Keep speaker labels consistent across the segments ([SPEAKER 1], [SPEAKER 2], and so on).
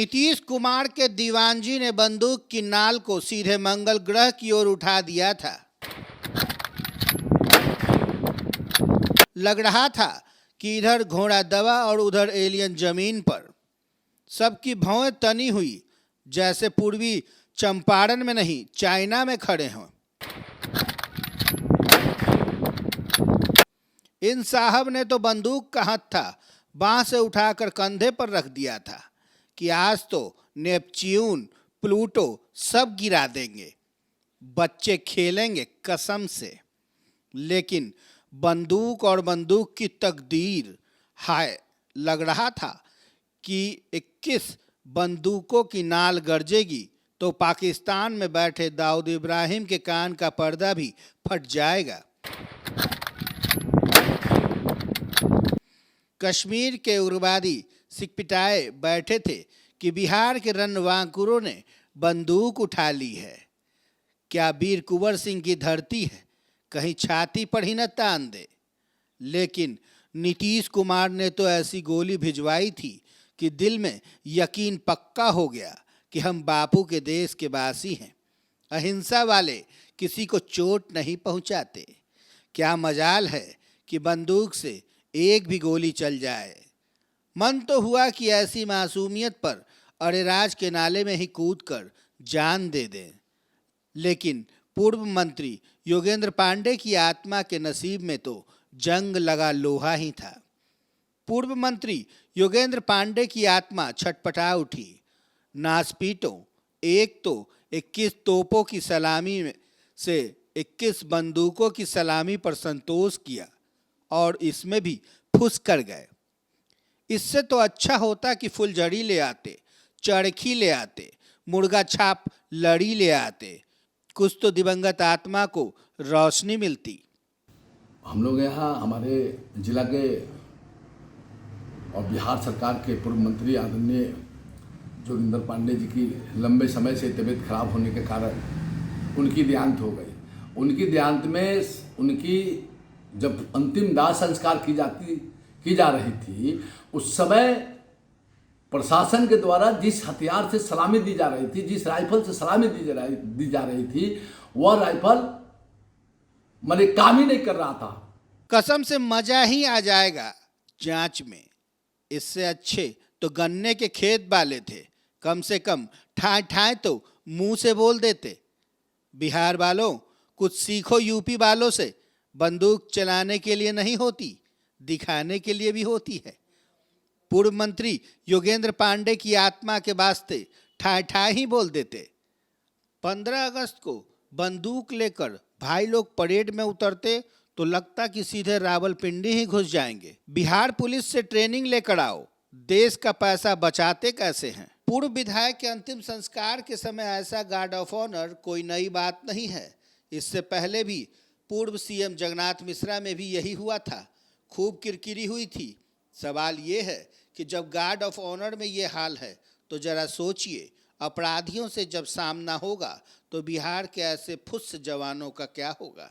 [SPEAKER 1] नीतीश कुमार के दीवानजी ने बंदूक की नाल को सीधे मंगल ग्रह की ओर उठा दिया था। लग रहा था कि इधर घोड़ा दवा और उधर एलियन जमीन पर। सबकी भौएं तनी हुई जैसे पूर्वी चंपारण में नहीं चाइना में खड़े हों। इन साहब ने तो बंदूक का हत्था बांह से उठाकर कंधे पर रख दिया था कि आज तो नेपच्यून प्लूटो सब गिरा देंगे, बच्चे खेलेंगे कसम से। लेकिन बंदूक और बंदूक की तकदीर, हाय, लग रहा था कि 21 बंदूकों की नाल गरजेगी तो पाकिस्तान में बैठे दाऊद इब्राहिम के कान का पर्दा भी फट जाएगा। कश्मीर के उग्रवादी सिकपिटाए बैठे थे कि बिहार के रणबांकुरों ने बंदूक उठा ली है। क्या वीर कुंवर सिंह की धरती है, कहीं छाती पर ही न तान दे। लेकिन नीतीश कुमार ने तो ऐसी गोली भिजवाई थी कि दिल में यकीन पक्का हो गया कि हम बापू के देश के वासी हैं। अहिंसा वाले किसी को चोट नहीं पहुंचाते। क्या मजाल है कि बंदूक से एक भी गोली चल जाए। मन तो हुआ कि ऐसी मासूमियत पर अरेराज के नाले में ही कूदकर जान दे दें। लेकिन पूर्व मंत्री योगेंद्र पांडे की आत्मा के नसीब में तो जंग लगा लोहा ही था। पूर्व मंत्री योगेंद्र पांडे की आत्मा छटपटा उठी। नासपीटों, एक तो 21 तोपों की सलामी से 21 बंदूकों की सलामी पर संतोष किया और इसमें भी फुस कर गए। इससे तो अच्छा होता कि फुलझड़ी ले आते, चरखी ले आते, मुर्गा छाप लड़ी ले आते, कुछ तो दिवंगत आत्मा को रोशनी मिलती।
[SPEAKER 2] हम लोग यहाँ हमारे जिला के और बिहार सरकार के पूर्व मंत्री आदरणीय जोगिंदर पांडे जी की लंबे समय से तबीयत खराब होने के कारण उनकी देहांत हो गई। उनकी देहांत में उनकी जब अंतिम दाह संस्कार की जा रही थी, उस समय प्रशासन के द्वारा जिस हथियार से सलामी दी जा रही थी, जिस राइफल से सलामी दी जा रही थी, वह राइफल मैंने काम ही नहीं कर रहा था।
[SPEAKER 1] कसम से मजा ही आ जाएगा जांच में। इससे अच्छे तो गन्ने के खेत वाले थे, कम से कम ठाए ठाए तो मुंह से बोल देते। बिहार वालों, कुछ सीखो यूपी वालों से। बंदूक चलाने के लिए नहीं होती, दिखाने के लिए भी होती है। पूर्व मंत्री योगेंद्र पांडे की आत्मा के वास्ते ठाए ठाए ही बोल देते। 15 अगस्त को बंदूक लेकर भाई लोग परेड में उतरते तो लगता कि सीधे रावलपिंडी ही घुस जाएंगे। बिहार पुलिस से ट्रेनिंग लेकर आओ, देश का पैसा बचाते कैसे हैं। पूर्व विधायक के अंतिम संस्कार के समय ऐसा गार्ड ऑफ ऑनर कोई नई बात नहीं है। इससे पहले भी पूर्व सीएम जगन्नाथ मिश्रा में भी यही हुआ था, खूब किरकिरी हुई थी। सवाल ये है कि जब गार्ड ऑफ ऑनर में ये हाल है तो जरा सोचिए, अपराधियों से जब सामना होगा तो बिहार के ऐसे फुस जवानों का क्या होगा।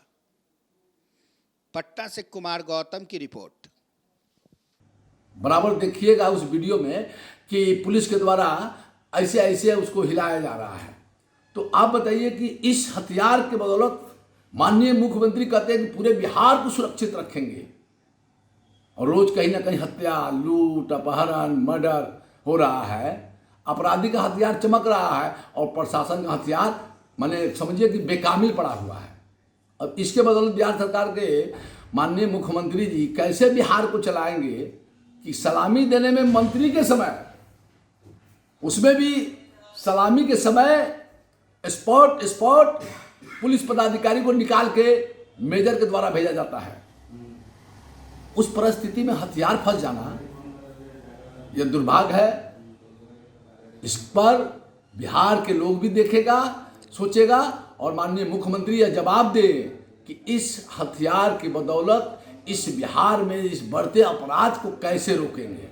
[SPEAKER 1] पटना से कुमार गौतम की रिपोर्ट।
[SPEAKER 2] बराबर देखिएगा उस वीडियो में कि पुलिस के द्वारा ऐसे ऐसे उसको हिलाया जा रहा है। तो आप बताइए कि इस हथियार के बदौलत माननीय मुख्यमंत्री कहते हैं कि पूरे बिहार को सुरक्षित रखेंगे, और रोज कहीं ना कहीं हत्या, लूट, अपहरण, मर्डर हो रहा है। अपराधी का हथियार चमक रहा है और प्रशासन का हथियार माने समझिए कि बेकामिल पड़ा हुआ है। अब इसके बदौलत बिहार सरकार के माननीय मुख्यमंत्री जी कैसे बिहार को चलाएंगे कि सलामी देने में मंत्री के समय, उसमें भी सलामी के समय स्पॉट पुलिस पदाधिकारी को निकाल के मेजर के द्वारा भेजा जाता है। उस परिस्थिति में हथियार फंस जाना यह दुर्भाग्य है। इस पर बिहार के लोग भी देखेगा, सोचेगा, और माननीय मुख्यमंत्री यह जवाब दे कि इस हथियार की बदौलत इस बिहार में इस बढ़ते अपराध को कैसे रोकेंगे।